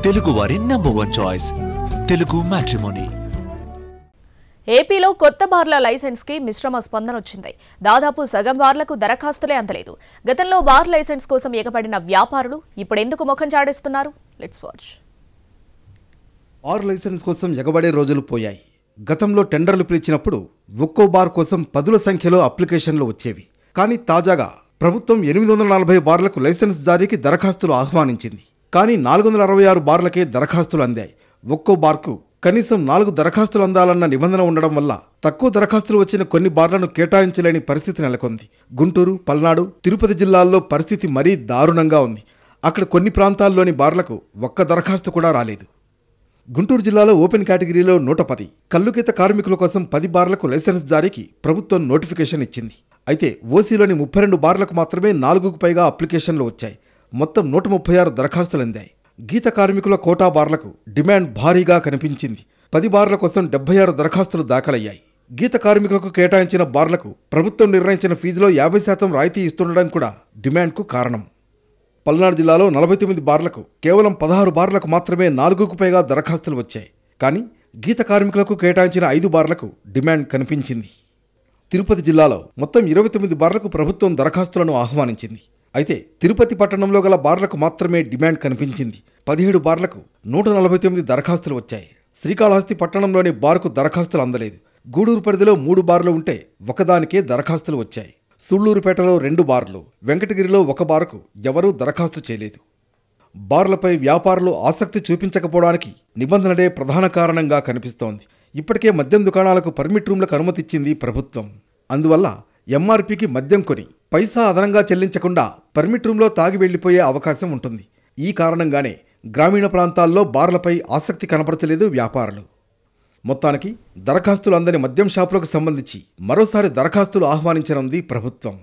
తెలుగు వారి number 1 choice Telugu matrimony. ఏపీలో కొత్త బార్ల లైసెన్స్ కి మిశ్రమ స్పందన వచ్చింది. దాదాపు సగం బార్లకు దరఖాస్తులే అందలేదు. గతంలో బార్ లైసెన్స్ కోసం ఎగపడిన వ్యాపారులు ఇప్పుడు ఎందుకు ముఖం చాడేస్తున్నారు? Let's watch. బార్ లైసెన్స్ కోసం ఎగబడే రోజులు పోయాయి. గతంలో టెండర్లు పిలిచినప్పుడు ఒక్కో బార్ కోసం పదుల సంఖ్యలో అప్లికేషన్లు వచ్చేవి. కానీ తాజాగా ప్రభుత్వం 840 బార్లకు లైసెన్స్ జారీకి దరఖాస్తులు ఆహ్వానించింది. కానీ 466 బార్లకే దరఖాస్తులు అందాయి. ఒక్కో బార్కు కనీసం 4 దరఖాస్తులు అందాలన్న నిబంధన ఉండడం వల్ల తక్కువ దరఖాస్తులు వచ్చిన కొన్ని బార్లను కేటాయించలేని పరిస్థితి నెలకొంది. గుంటూరు, పల్నాడు, తిరుపతి జిల్లాల్లో పరిస్థితి మరీ దారుణంగా ఉంది. అక్కడ కొన్ని ప్రాంతాల్లోని బార్లకు ఒక్క దరఖాస్తు కూడా రాలేదు. గుంటూరు జిల్లాలో ఓపెన్ కేటగిరీలో 110, కల్లుగీత కార్మికుల కోసం 10 బార్లకు లైసెన్స్ జారీకి ప్రభుత్వం నోటిఫికేషన్ ఇచ్చింది. అయితే ఓసీలోని 32 బార్లకు మాత్రమే 4కు పైగా అప్లికేషన్లు వచ్చాయి. మొత్తం 136 దరఖాస్తులు అందాయి. గీత కార్మికుల కోటా బార్లకు డిమాండ్ భారీగా కనిపించింది. 10 బార్ల కోసం 76 దరఖాస్తులు దాఖలయ్యాయి. గీత కార్మికులకు కేటాయించిన బార్లకు ప్రభుత్వం నిర్ణయించిన ఫీజులో 50% రాయితీ ఇస్తుండడం కూడా డిమాండ్కు కారణం. పల్నాడు జిల్లాలో 49 బార్లకు కేవలం 16 బార్లకు మాత్రమే 4కు పైగా దరఖాస్తులు వచ్చాయి. కానీ గీత కార్మికులకు కేటాయించిన 5 బార్లకు డిమాండ్ కనిపించింది. తిరుపతి జిల్లాలో మొత్తం 29 బార్లకు ప్రభుత్వం దరఖాస్తులను ఆహ్వానించింది. అయితే తిరుపతి పట్టణంలో గల బార్లకు మాత్రమే డిమాండ్ కనిపించింది. 17 బార్లకు 149 దరఖాస్తులు వచ్చాయి. శ్రీకాళహస్తి పట్టణంలోని బార్కు దరఖాస్తులు అందలేదు. గూడూరు పరిధిలో 3 బార్లు ఉంటే ఒకదానికే దరఖాస్తులు వచ్చాయి. సూళ్లూరుపేటలో 2 బార్లు, వెంకటగిరిలో 1 బార్కు ఎవరూ దరఖాస్తు చేయలేదు. బార్లపై వ్యాపారులు ఆసక్తి చూపించకపోవడానికి నిబంధనలే ప్రధాన కారణంగా కనిపిస్తోంది. ఇప్పటికే మద్యం దుకాణాలకు పర్మిట్ రూమ్లకు అనుమతిచ్చింది ప్రభుత్వం. అందువల్ల ఎంఆర్పీకి మద్యం కొని పైసా అదనంగా చెల్లించకుండా పర్మిట్ రూమ్లో తాగి వెళ్లిపోయే అవకాశం ఉంటుంది. ఈ కారణంగానే గ్రామీణ ప్రాంతాల్లో బార్లపై ఆసక్తి కనపరచలేదు వ్యాపారులు. మొత్తానికి దరఖాస్తులు అందని మద్యం షాపులకు సంబంధించి మరోసారి దరఖాస్తులు ఆహ్వానించనుంది ప్రభుత్వం.